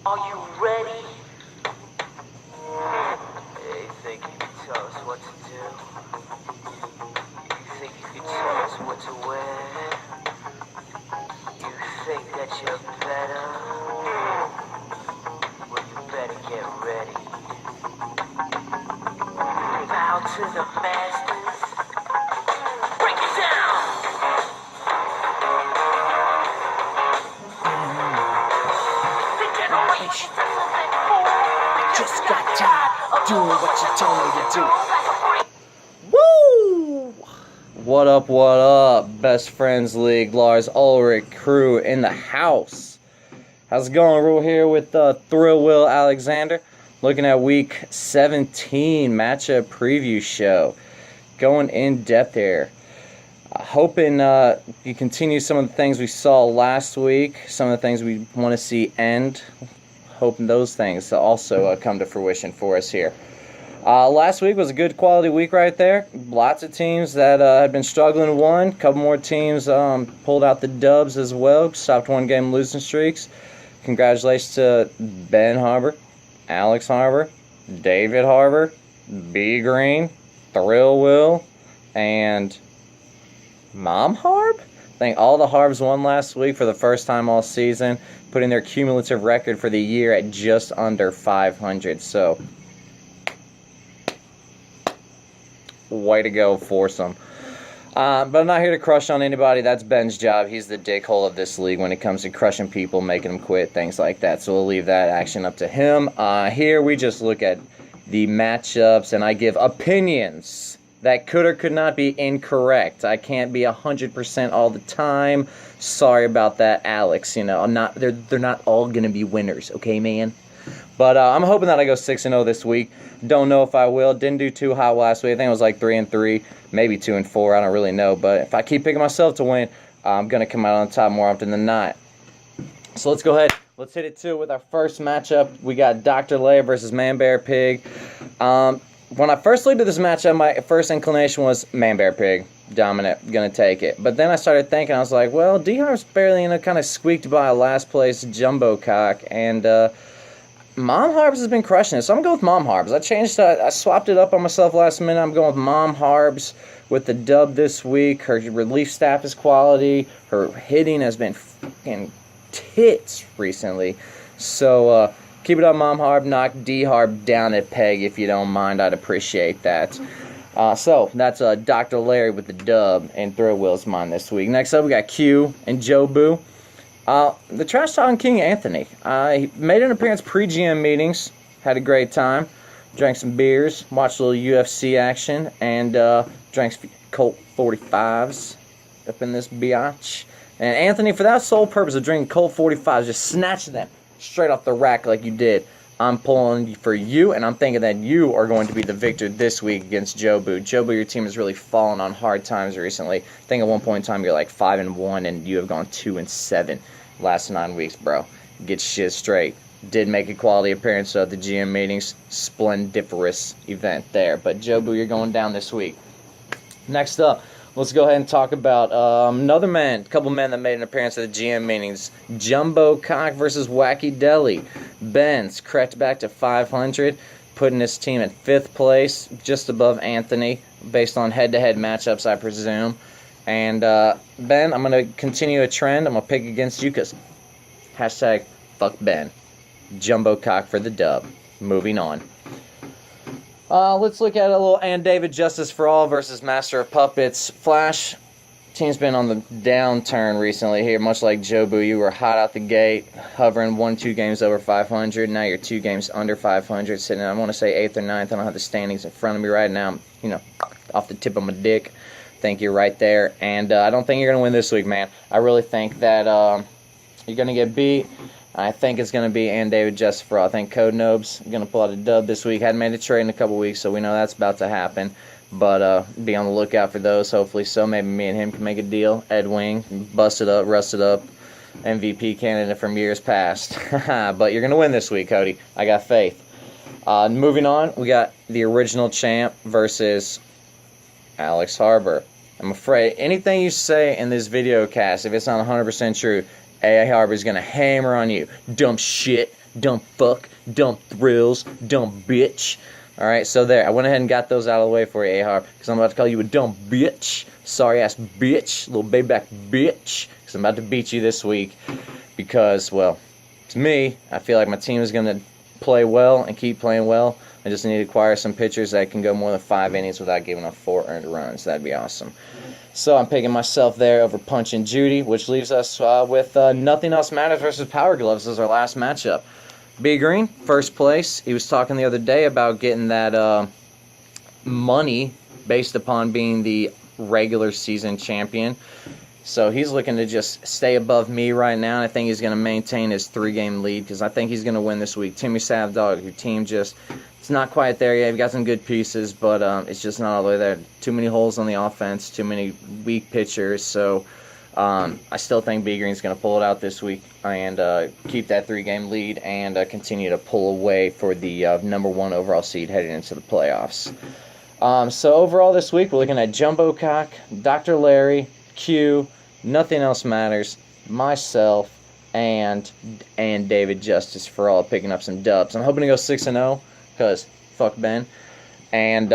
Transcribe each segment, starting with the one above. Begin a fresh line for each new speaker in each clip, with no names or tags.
Are you ready? Hey, think you can tell us what to do? You think you can tell us what to wear? You think that you're better? Well, you better get ready. Bow to the masters. Break it down! The generation just got tired of doing what you told me to do.
Woo! What up, Best Friends League, Lars Ulrich crew in the house. How's it going? We're here with Thrill Will Alexander, looking at week 17 matchup preview show. Going in depth here. Hoping you continue some of the things we saw last week, some of the things we want to see end. Hoping those things also come to fruition for us here. Last week was a good quality week right there. Lots of teams that had been struggling won. A couple more teams pulled out the dubs as well. Stopped one game losing streaks. Congratulations to Ben Harbor, Alex Harbor, David Harbor, B Green, Thrill Will, and Mom Harb? I think all the Harbs won last week for the first time all season, putting their cumulative record for the year at just under 500. So, way to go, foursome. But I'm not here to crush on anybody. That's Ben's job. He's the dickhole of this league when it comes to crushing people, making them quit, things like that. So we'll leave that action up to him. Here we just look at the matchups, and I give opinions that could or could not be incorrect. I can't be 100% all the time. Sorry about that, Alex. You know, they're not all gonna be winners, okay, man? But I'm hoping that I go 6-0 this week. Don't know if I will. Didn't do too hot last week. I think it was like 3-3, maybe 2-4. I don't really know. But if I keep picking myself to win, I'm gonna come out on top more often than not. So let's go ahead. Let's hit it too with our first matchup. We got Dr. Lair versus Man Bear Pig. When I first looked at this matchup, my first inclination was Man Bear Pig. Dominant, gonna take it. But then I started thinking, I was like, well, D-Harp's barely, kind of squeaked by a last place Jumbo Cock, and Mom Harbs has been crushing it, so I'm going to go with Mom Harbs. I swapped it up on myself last minute. I'm going with Mom Harbs with the dub this week. Her relief staff is quality. Her hitting has been fucking tits recently. So keep it up, Mom Harb. Knock D-Harb down a peg if you don't mind. I'd appreciate that. So that's Dr. Larry with the dub and Thrill Will's mine this week. Next up, we got Q and Joe Boo. The Trash Talking King Anthony. He made an appearance pre-GM meetings. Had a great time. Drank some beers. Watched a little UFC action. And drank some Colt 45s up in this biatch. And Anthony, for that sole purpose of drinking Colt 45s, just snatching them straight off the rack like you did, I'm pulling for you, and I'm thinking that you are going to be the victor this week against Joe Boo. Joe Boo, your team has really fallen on hard times recently. I think at one point in time you're like 5-1, and you have gone 2-7 last 9 weeks, bro. Get shit straight. Did make a quality appearance at the GM meetings. Splendiferous event there. But Joe Boo, you're going down this week. Next up, let's go ahead and talk about a couple men that made an appearance at the GM meetings. Jumbo Cock versus Wacky Deli. Ben's cracked back to 500, putting his team in 5th place, just above Anthony, based on head-to-head matchups, I presume. And Ben, I'm going to continue a trend. I'm going to pick against you because hashtag fuck Ben. Jumbo Cock for the dub. Moving on. Let's look at a little and David Justice for All versus Master of Puppets. Flash, team's been on the downturn recently here, much like Joe Boo. You were hot out the gate, hovering 1-2 games over 500. Now you're 2 games under 500, sitting, I want to say 8th or 9th. I don't have the standings in front of me right now. Off the tip of my dick. I think you're right there. And I don't think you're going to win this week, man. I really think that you're going to get beat. I think it's going to be and David Justice for All. I think Code Nobes going to pull out a dub this week. Hadn't made a trade in a couple weeks, so we know that's about to happen. But be on the lookout for those, hopefully so. Maybe me and him can make a deal. Ed Wing, busted up, rusted up, MVP candidate from years past. But you're going to win this week, Cody. I got faith. Moving on, we got the original champ versus Alex Harbor. I'm afraid anything you say in this video cast, if it's not 100% true, A.A. Harbor's going to hammer on you. Dumb shit, dumb fuck, dumb thrills, dumb bitch. All right, so there. I went ahead and got those out of the way for you, A. Harb, because I'm about to call you a dumb bitch. Sorry-ass bitch, little baby-back bitch, because I'm about to beat you this week because, well, to me, I feel like my team is going to play well and keep playing well. I just need to acquire some pitchers that can go more than 5 innings without giving up 4 earned runs. That'd be awesome. So I'm picking myself there over Punch and Judy, which leaves us with Nothing Else Matters versus Power Gloves as our last matchup. B Green, first place. He was talking the other day about getting that money based upon being the regular season champion. So he's looking to just stay above me right now. And I think he's going to maintain his 3-game lead because I think he's going to win this week. Timmy Savdog, your team just, it's not quite there yet. You've got some good pieces, but it's just not all the way there. Too many holes on the offense, too many weak pitchers. So I still think B Green's going to pull it out this week and keep that 3-game lead and continue to pull away for the number 1 overall seed heading into the playoffs. So overall this week, we're looking at Jumbo Cock, Dr. Larry, Q, Nothing Else Matters, myself, and David Justice for all picking up some dubs. I'm hoping to go 6-0 because fuck Ben. And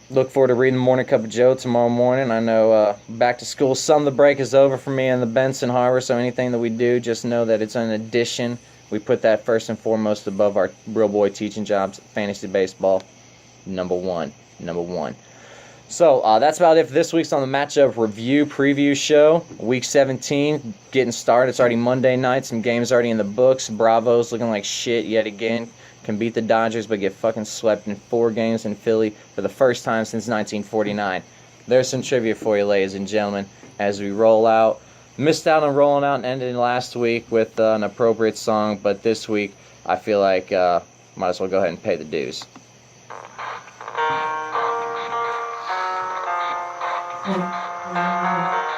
look forward to reading the Morning Cup of Joe tomorrow morning. I know back to school, some of the break is over for me in the Benson Harbor, so anything that we do, just know that it's an addition. We put that first and foremost above our real boy teaching jobs, fantasy baseball, number one. So that's about it for this week's on the matchup review preview show. Week 17 getting started. It's already Monday night. Some games already in the books. Bravo's looking like shit yet again. Can beat the Dodgers but get fucking swept in 4 games in Philly for the first time since 1949. There's some trivia for you, ladies and gentlemen, as we roll out. Missed out on rolling out and ending last week with an appropriate song, but this week I feel like might as well go ahead and pay the dues.
Mm-hmm.